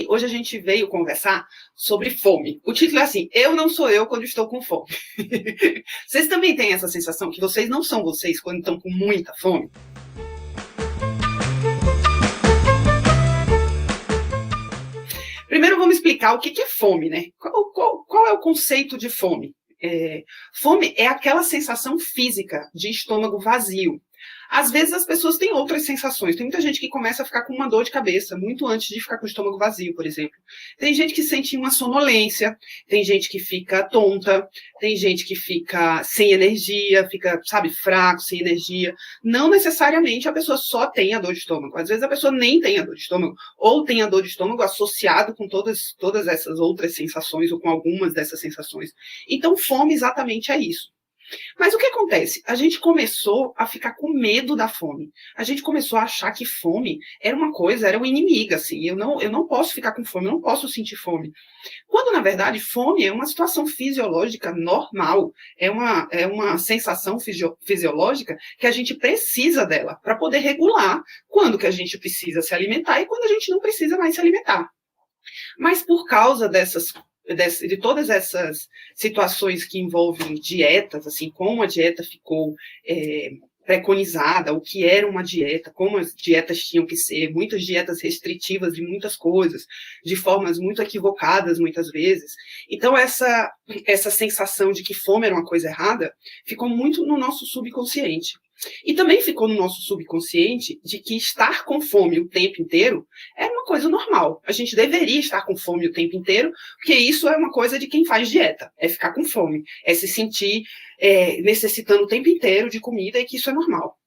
Hoje a gente veio conversar sobre fome. O título é assim: eu não sou eu quando estou com fome. Vocês também têm essa sensação que vocês não são vocês quando estão com muita fome? Primeiro vamos explicar o que é fome, né? Qual é o conceito de fome? Fome é aquela sensação física de estômago vazio. Às vezes as pessoas têm outras sensações. Tem muita gente que começa a ficar com uma dor de cabeça, muito antes de ficar com o estômago vazio, por exemplo. Tem gente que sente uma sonolência, tem gente que fica tonta, tem gente que fica sem energia, fica, sabe, fraco, sem energia. Não necessariamente a pessoa só tem a dor de estômago. Às vezes a pessoa nem tem a dor de estômago, ou tem a dor de estômago associado com todas essas outras sensações, ou com algumas dessas sensações. Então, fome exatamente é isso. Mas o que acontece? A gente começou a ficar com medo da fome. A gente começou a achar que fome era uma coisa, era um inimigo, assim. Eu não posso ficar com fome, eu não posso sentir fome. Quando, na verdade, fome é uma situação fisiológica normal. É uma sensação fisiológica que a gente precisa dela para poder regular quando que a gente precisa se alimentar e quando a gente não precisa mais se alimentar. Mas por causa de todas essas situações que envolvem dietas, assim, como a dieta ficou preconizada, o que era uma dieta, como as dietas tinham que ser, muitas dietas restritivas de muitas coisas, de formas muito equivocadas muitas vezes. Então essa sensação de que fome era uma coisa errada ficou muito no nosso subconsciente. E também ficou no nosso subconsciente de que estar com fome o tempo inteiro era uma coisa normal. A gente deveria estar com fome o tempo inteiro, porque isso é uma coisa de quem faz dieta, é ficar com fome, é se sentir necessitando o tempo inteiro de comida e que isso é normal.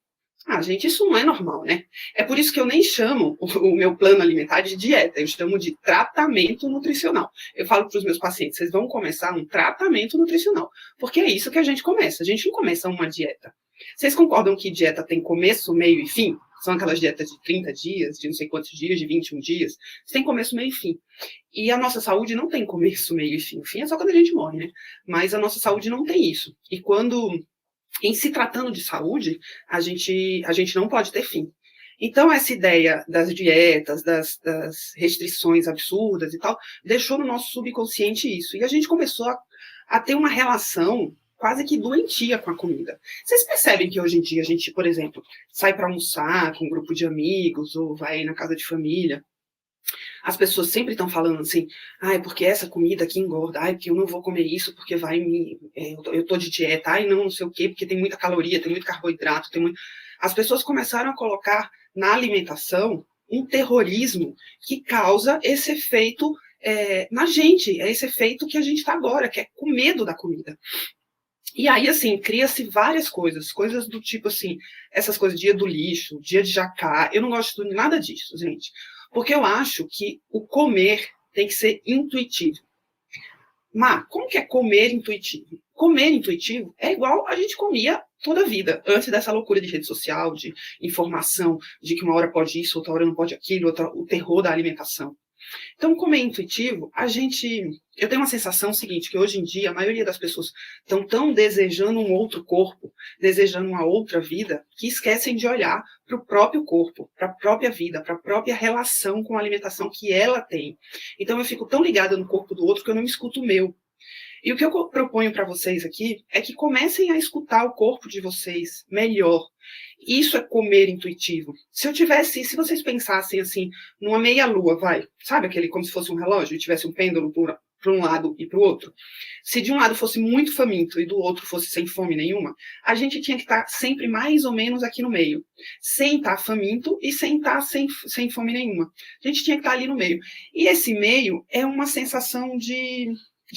Ah, gente, isso não é normal, né? É por isso que eu nem chamo o meu plano alimentar de dieta, eu chamo de tratamento nutricional. Eu falo para os meus pacientes, vocês vão começar um tratamento nutricional, porque é isso que a gente começa, a gente não começa uma dieta. Vocês concordam que dieta tem começo, meio e fim? São aquelas dietas de 30 dias, de não sei quantos dias, de 21 dias. Tem começo, meio e fim. E a nossa saúde não tem começo, meio e fim. O fim é só quando a gente morre, né? Mas a nossa saúde não tem isso. E em se tratando de saúde, a gente não pode ter fim. Então, essa ideia das dietas, das restrições absurdas e tal, deixou no nosso subconsciente isso. E a gente começou a ter uma relação quase que doentia com a comida. Vocês percebem que hoje em dia a gente, por exemplo, sai para almoçar com um grupo de amigos ou vai na casa de família, as pessoas sempre estão falando assim, ai, porque essa comida aqui engorda, ai, porque eu não vou comer isso porque eu tô de dieta, ai, não sei o quê, porque tem muita caloria, tem muito carboidrato, As pessoas começaram a colocar na alimentação um terrorismo que causa esse efeito na gente, é esse efeito que a gente está agora, que é com medo da comida. E aí, assim, cria-se várias coisas do tipo, assim, essas coisas, dia do lixo, dia de jacá. Eu não gosto de nada disso, gente. Porque eu acho que o comer tem que ser intuitivo. Mas, como que é comer intuitivo? Comer intuitivo é igual a gente comia toda a vida, antes dessa loucura de rede social, de informação, de que uma hora pode isso, outra hora não pode aquilo, o terror da alimentação. Então, como é intuitivo, eu tenho uma sensação seguinte, que hoje em dia a maioria das pessoas estão tão desejando um outro corpo, desejando uma outra vida, que esquecem de olhar para o próprio corpo, para a própria vida, para a própria relação com a alimentação que ela tem. Então eu fico tão ligada no corpo do outro que eu não escuto o meu. E o que eu proponho para vocês aqui é que comecem a escutar o corpo de vocês melhor. Isso é comer intuitivo. Se vocês pensassem assim, numa meia-lua, sabe aquele como se fosse um relógio e tivesse um pêndulo para um lado e para o outro? Se de um lado fosse muito faminto e do outro fosse sem fome nenhuma, a gente tinha que estar sempre mais ou menos aqui no meio. Sem estar faminto e sem estar sem fome nenhuma. A gente tinha que estar ali no meio. E esse meio é uma sensação de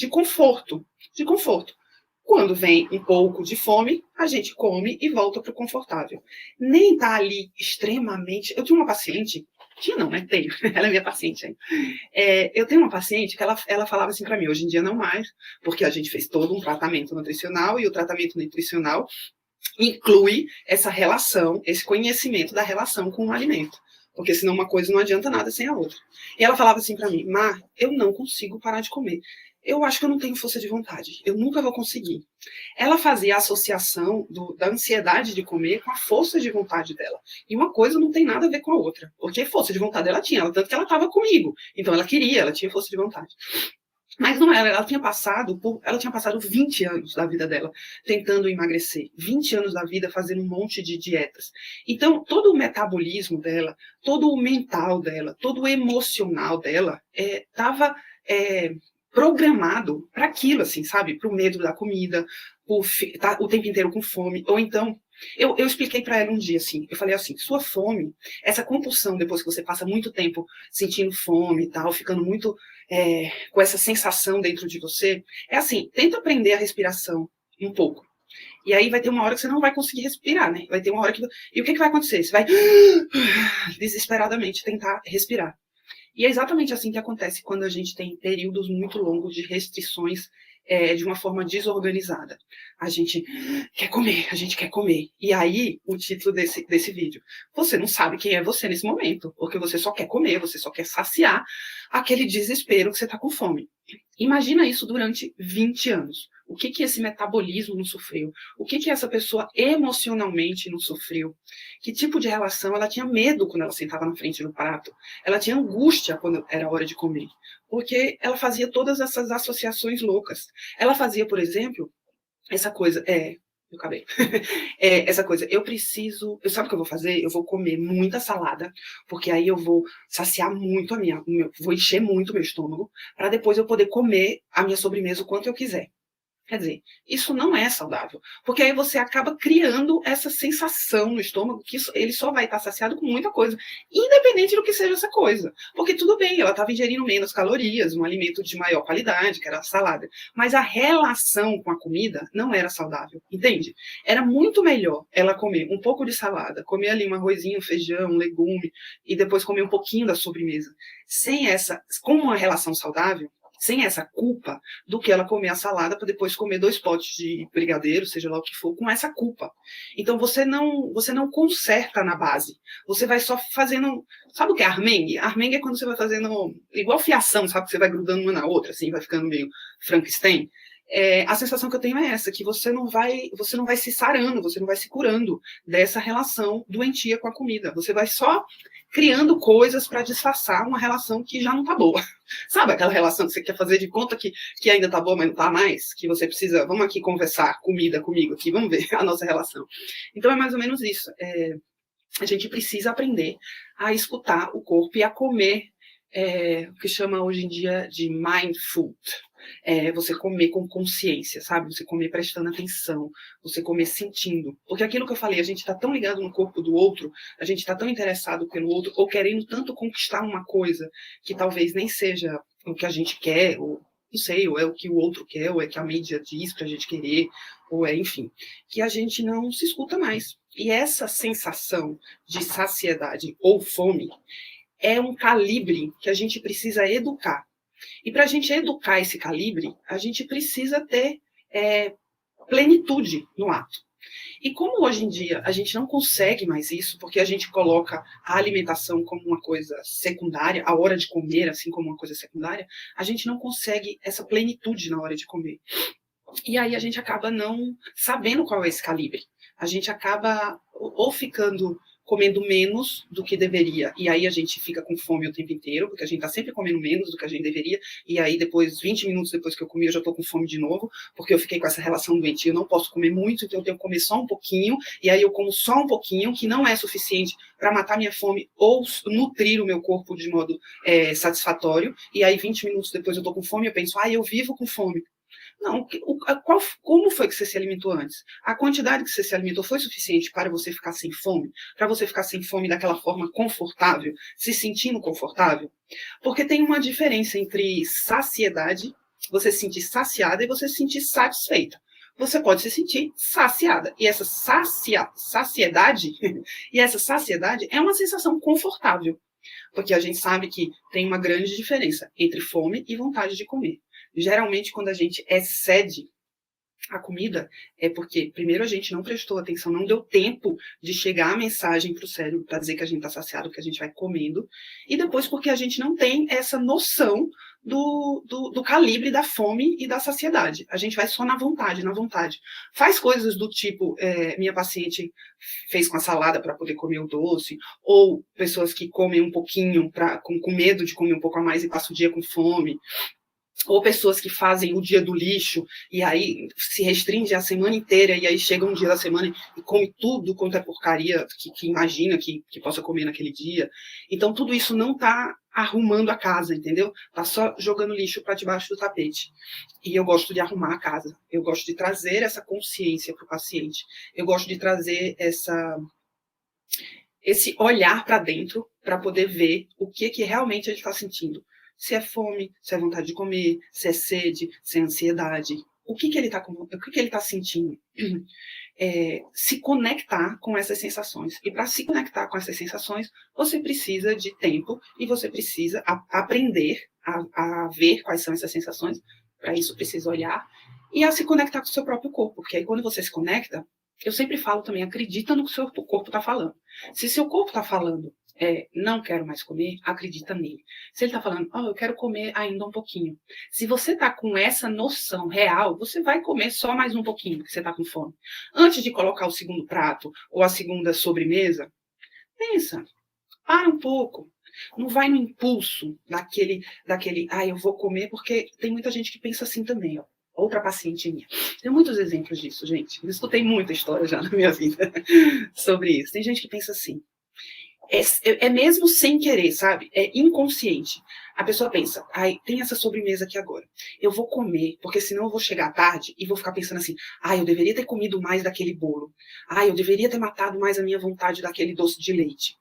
conforto. Quando vem um pouco de fome, a gente come e volta para o confortável. Nem tá ali extremamente... Eu tinha uma paciente... Tinha não, né? Tenho. Ela é minha paciente ainda. Eu tenho uma paciente que ela falava assim para mim, hoje em dia não mais, porque a gente fez todo um tratamento nutricional, e o tratamento nutricional inclui essa relação, esse conhecimento da relação com o alimento. Porque senão uma coisa não adianta nada sem a outra. E ela falava assim para mim, Mar, eu não consigo parar de comer. eu acho que eu não tenho força de vontade, eu nunca vou conseguir. Ela fazia a associação da ansiedade de comer com a força de vontade dela. E uma coisa não tem nada a ver com a outra, porque força de vontade ela tinha, tanto que ela estava comigo, então ela queria, ela tinha força de vontade. Mas não era, ela tinha passado 20 anos da vida dela tentando emagrecer, 20 anos da vida fazendo um monte de dietas. Então, todo o metabolismo dela, todo o mental dela, todo o emocional dela estava programado para aquilo, assim, sabe? Para o medo da comida, tá o tempo inteiro com fome. Ou então, eu expliquei para ela um dia, assim, eu falei assim, sua fome, essa compulsão, depois que você passa muito tempo sentindo fome e tal, ficando muito com essa sensação dentro de você, é assim, tenta aprender a respiração um pouco. E aí vai ter uma hora que você não vai conseguir respirar, né? Vai ter uma hora que... E o que vai acontecer? Você vai desesperadamente tentar respirar. E é exatamente assim que acontece quando a gente tem períodos muito longos de restrições de uma forma desorganizada. A gente quer comer, a gente quer comer. E aí, o título desse vídeo. Você não sabe quem é você nesse momento, porque você só quer comer, você só quer saciar aquele desespero que você está com fome. Imagina isso durante 20 anos. O que esse metabolismo não sofreu? O que essa pessoa emocionalmente não sofreu? Que tipo de relação? Ela tinha medo quando ela sentava na frente do prato. Ela tinha angústia quando era hora de comer. Porque ela fazia todas essas associações loucas. Ela fazia, por exemplo, essa coisa... eu acabei. Essa coisa, sabe o que eu vou fazer? Eu vou comer muita salada, porque aí eu vou saciar muito vou encher muito o meu estômago, para depois eu poder comer a minha sobremesa o quanto eu quiser. Quer dizer, isso não é saudável, porque aí você acaba criando essa sensação no estômago que ele só vai estar saciado com muita coisa, independente do que seja essa coisa. Porque tudo bem, ela estava ingerindo menos calorias, um alimento de maior qualidade, que era a salada, mas a relação com a comida não era saudável, entende? Era muito melhor ela comer um pouco de salada, comer ali um arrozinho, um feijão, um legume, e depois comer um pouquinho da sobremesa, com uma relação saudável, sem essa culpa, do que ela comer a salada para depois comer 2 potes de brigadeiro, seja lá o que for, com essa culpa. Então você não conserta na base. Você vai só fazendo... Sabe o que é armengue? Armengue é quando você vai fazendo igual fiação, sabe? Que você vai grudando uma na outra, assim, vai ficando meio Frankenstein. A sensação que eu tenho é essa, que você não vai se sarando, você não vai se curando dessa relação doentia com a comida. Você vai só criando coisas para disfarçar uma relação que já não está boa. Sabe aquela relação que você quer fazer de conta que ainda está boa, mas não está mais? Que você precisa, vamos aqui conversar, comida comigo aqui, vamos ver a nossa relação. Então é mais ou menos isso. A gente precisa aprender a escutar o corpo e a comer o que chama hoje em dia de mind food. Você comer com consciência, sabe? Você comer prestando atenção, você comer sentindo. Porque aquilo que eu falei, a gente está tão ligado no corpo do outro, a gente está tão interessado pelo outro, ou querendo tanto conquistar uma coisa que talvez nem seja o que a gente quer, ou não sei, ou é o que o outro quer, ou é que a mídia diz pra gente querer, ou enfim, que a gente não se escuta mais. E essa sensação de saciedade ou fome é um calibre que a gente precisa educar. E para a gente educar esse calibre, a gente precisa ter plenitude no ato. E como hoje em dia a gente não consegue mais isso, porque a gente coloca a alimentação como uma coisa secundária, a hora de comer assim como uma coisa secundária, a gente não consegue essa plenitude na hora de comer. E aí a gente acaba não sabendo qual é esse calibre. A gente acaba ou ficando comendo menos do que deveria, e aí a gente fica com fome o tempo inteiro, porque a gente está sempre comendo menos do que a gente deveria, e aí depois, 20 minutos depois que eu comi, eu já estou com fome de novo, porque eu fiquei com essa relação doentia, eu não posso comer muito, então eu tenho que comer só um pouquinho, e aí eu como só um pouquinho, que não é suficiente para matar minha fome ou nutrir o meu corpo de modo satisfatório, e aí 20 minutos depois eu estou com fome, eu penso, eu vivo com fome. Não, como foi que você se alimentou antes? A quantidade que você se alimentou foi suficiente para você ficar sem fome? Para você ficar sem fome daquela forma confortável, se sentindo confortável? Porque tem uma diferença entre saciedade, você se sentir saciada, e você se sentir satisfeita. Você pode se sentir saciada. E essa saciedade, e essa saciedade é uma sensação confortável. Porque a gente sabe que tem uma grande diferença entre fome e vontade de comer. Geralmente, quando a gente excede a comida é porque, primeiro, a gente não prestou atenção, não deu tempo de chegar a mensagem para o cérebro para dizer que a gente está saciado, que a gente vai comendo, e depois porque a gente não tem essa noção do calibre da fome e da saciedade. A gente vai só na vontade, na vontade. Faz coisas do tipo, minha paciente fez com a salada para poder comer o doce, ou pessoas que comem um pouquinho com medo de comer um pouco a mais e passam o dia com fome, ou pessoas que fazem o dia do lixo e aí se restringe a semana inteira e aí chega um dia da semana e come tudo quanto é porcaria que imagina que possa comer naquele dia. Então tudo isso não está arrumando a casa, entendeu? Tá só jogando lixo para debaixo do tapete. E eu gosto de arrumar a casa. Eu gosto de trazer essa consciência para o paciente. Eu gosto de trazer esse olhar para dentro para poder ver o que realmente ele está sentindo. Se é fome, se é vontade de comer, se é sede, se é ansiedade. O que ele está sentindo? Se conectar com essas sensações. E para se conectar com essas sensações, você precisa de tempo e você precisa aprender a ver quais são essas sensações. Para isso, precisa olhar e a se conectar com o seu próprio corpo. Porque aí, quando você se conecta, eu sempre falo também, acredita no que o seu corpo está falando. Se seu corpo está falando, não quero mais comer, acredita nele. Se ele está falando, eu quero comer ainda um pouquinho. Se você está com essa noção real, você vai comer só mais um pouquinho, porque você está com fome. Antes de colocar o segundo prato ou a segunda sobremesa, pensa, para um pouco. Não vai no impulso daquele, eu vou comer, porque tem muita gente que pensa assim também, ó. Outra paciente minha. Tem muitos exemplos disso, gente. Eu escutei muita história já na minha vida sobre isso. Tem gente que pensa assim, mesmo sem querer, sabe? É inconsciente. A pessoa pensa, tem essa sobremesa aqui agora. Eu vou comer, porque senão eu vou chegar tarde e vou ficar pensando assim, eu deveria ter comido mais daquele bolo. Eu deveria ter matado mais a minha vontade daquele doce de leite.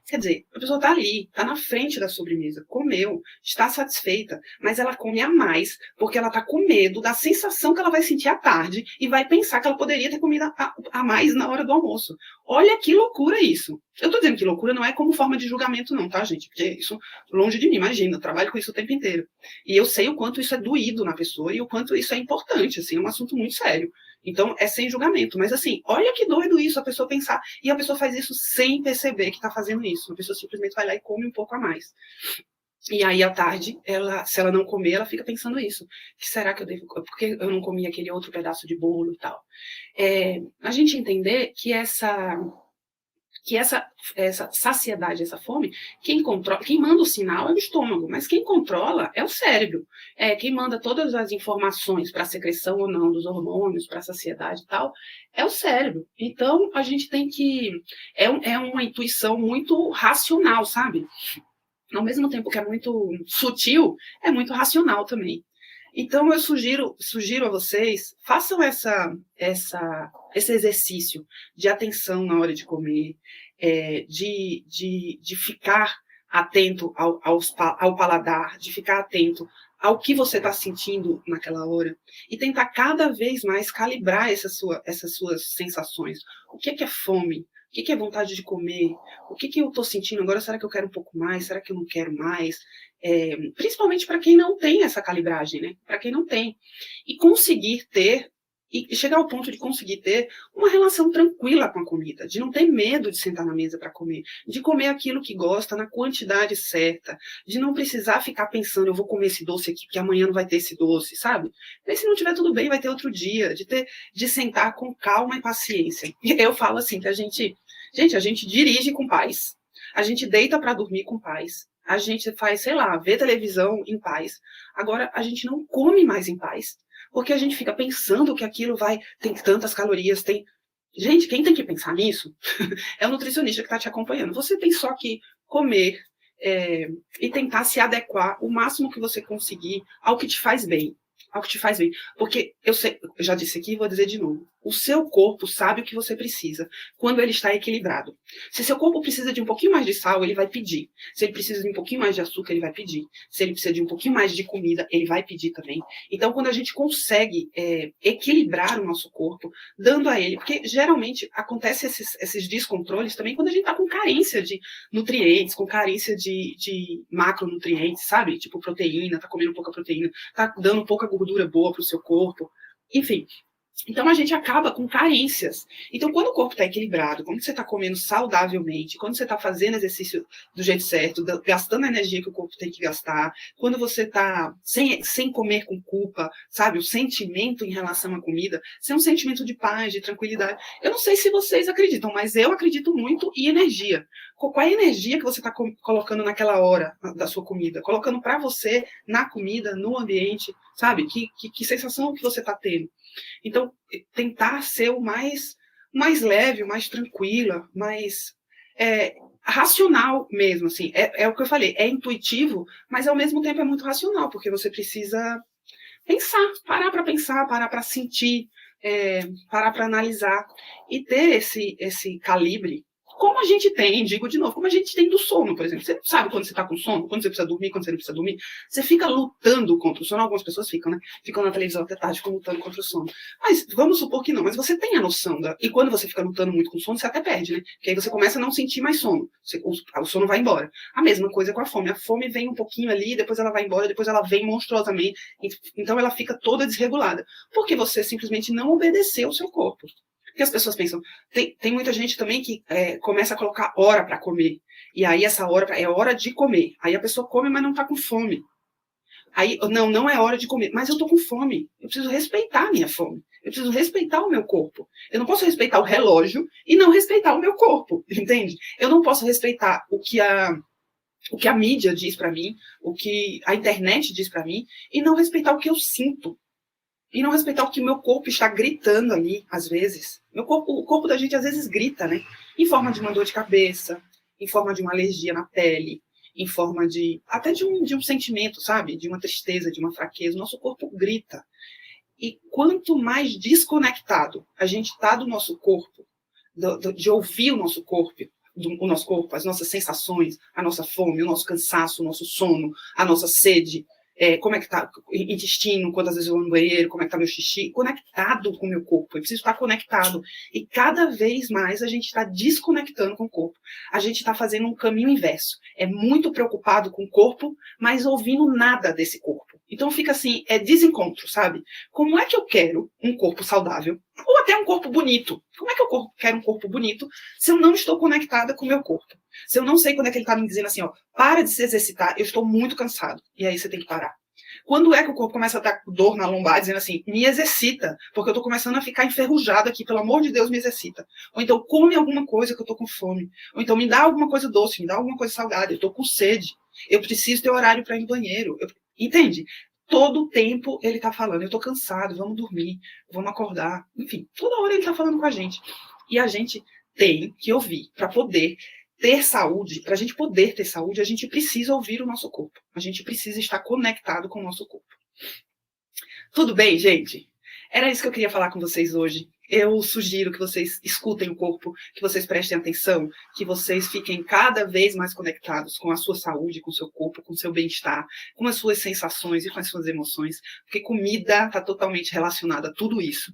Quer dizer, a pessoa está ali, está na frente da sobremesa, comeu, está satisfeita, mas ela come a mais porque ela está com medo da sensação que ela vai sentir à tarde e vai pensar que ela poderia ter comido a mais na hora do almoço. Olha que loucura isso. Eu estou dizendo que loucura não é como forma de julgamento não, tá, gente? Porque isso, longe de mim, imagina, eu trabalho com isso o tempo inteiro. E eu sei o quanto isso é doído na pessoa e o quanto isso é importante, assim, é um assunto muito sério. Então, é sem julgamento. Mas, assim, olha que doido isso, a pessoa pensar. E a pessoa faz isso sem perceber que está fazendo isso. A pessoa simplesmente vai lá e come um pouco a mais. E aí, à tarde, se ela não comer, ela fica pensando isso. Que será que eu devo... Por que eu não comi aquele outro pedaço de bolo e tal? A gente entender que essa saciedade, essa fome, quem manda o sinal é o estômago, mas quem controla é o cérebro. Quem manda todas as informações para a secreção ou não dos hormônios, para a saciedade e tal, é o cérebro. Então, a gente tem que... É uma intuição muito racional, sabe? Ao mesmo tempo que é muito sutil, é muito racional também. Então, eu sugiro a vocês, façam esse exercício de atenção na hora de comer, de ficar atento ao paladar, de ficar atento ao que você está sentindo naquela hora, e tentar cada vez mais calibrar essas suas sensações. O que é fome? O que é vontade de comer? O que eu estou sentindo agora? Será que eu quero um pouco mais? Será que eu não quero mais? Principalmente para quem não tem essa calibragem, né? Para quem não tem. E conseguir ter, e chegar ao ponto de conseguir ter uma relação tranquila com a comida, de não ter medo de sentar na mesa para comer, de comer aquilo que gosta na quantidade certa, de não precisar ficar pensando, eu vou comer esse doce aqui, porque amanhã não vai ter esse doce, sabe? E se não tiver tudo bem, vai ter outro dia, de sentar com calma e paciência. Eu falo assim, que a gente dirige com paz, a gente deita para dormir com paz, a gente faz, sei lá, vê televisão em paz. Agora, a gente não come mais em paz, porque a gente fica pensando que aquilo tem tantas calorias, tem... Gente, quem tem que pensar nisso é o nutricionista que está te acompanhando. Você tem só que comer e tentar se adequar o máximo que você conseguir ao que te faz bem. Ao que te faz bem. Porque eu já disse aqui e vou dizer de novo. O seu corpo sabe o que você precisa quando ele está equilibrado. Se seu corpo precisa de um pouquinho mais de sal, ele vai pedir. Se ele precisa de um pouquinho mais de açúcar, ele vai pedir. Se ele precisa de um pouquinho mais de comida, ele vai pedir também. Então, quando a gente consegue equilibrar o nosso corpo, dando a ele... Porque, geralmente, acontece esses descontroles também quando a gente está com carência de nutrientes, com carência de macronutrientes, sabe? Tipo proteína, está comendo pouca proteína, está dando pouca gordura boa para o seu corpo. Enfim... Então, a gente acaba com carências. Então, quando o corpo está equilibrado, quando você está comendo saudavelmente, quando você está fazendo exercício do jeito certo, gastando a energia que o corpo tem que gastar, quando você está sem comer com culpa, sabe? O sentimento em relação à comida, ser um sentimento de paz, de tranquilidade. Eu não sei se vocês acreditam, mas eu acredito muito em energia. Qual é a energia que você está colocando naquela hora da sua comida? Colocando para você, na comida, no ambiente, sabe? Que sensação que você está tendo? Então, tentar ser o mais leve, o mais tranquila, mais racional mesmo, assim. É o que eu falei, é intuitivo, mas ao mesmo tempo é muito racional, porque você precisa pensar, parar para sentir, parar para analisar e ter esse calibre. Como a gente tem, digo de novo, como a gente tem do sono, por exemplo. Você não sabe quando você está com sono, quando você precisa dormir, quando você não precisa dormir. Você fica lutando contra o sono. Algumas pessoas ficam, né? Ficam na televisão até tarde, ficam lutando contra o sono. Mas vamos supor que não. Mas você tem a noção da... E quando você fica lutando muito com o sono, você até perde, né? Porque aí você começa a não sentir mais sono. O sono vai embora. A mesma coisa com a fome. A fome vem um pouquinho ali, depois ela vai embora, depois ela vem monstruosamente. Então ela fica toda desregulada. Porque você simplesmente não obedeceu o seu corpo. Porque as pessoas pensam, tem muita gente também que começa a colocar hora para comer. E aí essa hora é hora de comer. Aí a pessoa come, mas não está com fome. Aí, não é hora de comer, mas eu estou com fome. Eu preciso respeitar a minha fome. Eu preciso respeitar o meu corpo. Eu não posso respeitar o relógio e não respeitar o meu corpo, entende? Eu não posso respeitar o que a mídia diz para mim, o que a internet diz para mim, e não respeitar o que eu sinto. E não respeitar o que o meu corpo está gritando ali, às vezes. O corpo da gente, às vezes, grita, né? Em forma de uma dor de cabeça, em forma de uma alergia na pele, em forma até de um sentimento, sabe? De uma tristeza, de uma fraqueza. O nosso corpo grita. E quanto mais desconectado a gente está do nosso corpo, de ouvir o nosso corpo, as nossas sensações, a nossa fome, o nosso cansaço, o nosso sono, a nossa sede, como é que tá o intestino, quantas vezes eu vou no banheiro, como é que tá meu xixi, conectado com o meu corpo, eu preciso estar conectado. E cada vez mais a gente está desconectando com o corpo. A gente está fazendo um caminho inverso. É muito preocupado com o corpo, mas ouvindo nada desse corpo. Então fica assim, desencontro, sabe? Como é que eu quero um corpo saudável, ou até um corpo bonito? Como é que eu quero um corpo bonito se eu não estou conectada com o meu corpo? Se eu não sei quando é que ele está me dizendo assim, ó, para de se exercitar, eu estou muito cansado. E aí você tem que parar. Quando é que o corpo começa a dar dor na lombar, dizendo assim, me exercita, porque eu estou começando a ficar enferrujado aqui, pelo amor de Deus, me exercita. Ou então, come alguma coisa que eu estou com fome. Ou então, me dá alguma coisa doce, me dá alguma coisa salgada, eu estou com sede. Eu preciso ter horário para ir no banheiro. Entende? Todo o tempo ele está falando, eu estou cansado, vamos dormir, vamos acordar. Enfim, toda hora ele está falando com a gente. E a gente tem que ouvir para poder ter saúde. Para a gente poder ter saúde, a gente precisa ouvir o nosso corpo. A gente precisa estar conectado com o nosso corpo. Tudo bem, gente? Era isso que eu queria falar com vocês hoje. Eu sugiro que vocês escutem o corpo, que vocês prestem atenção, que vocês fiquem cada vez mais conectados com a sua saúde, com o seu corpo, com o seu bem-estar, com as suas sensações e com as suas emoções, porque comida está totalmente relacionada a tudo isso.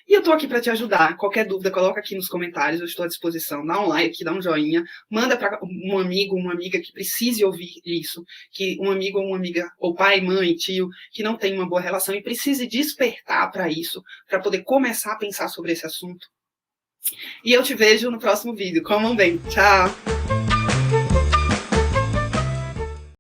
E eu estou aqui para te ajudar. Qualquer dúvida, coloca aqui nos comentários, eu estou à disposição. Dá um like, dá um joinha, manda para um amigo, uma amiga que precise ouvir isso, que um amigo ou uma amiga, ou pai, mãe, tio, que não tem uma boa relação e precise despertar para isso, para poder começar a pensar sobre esse assunto. E eu te vejo no próximo vídeo. Comam bem. Tchau!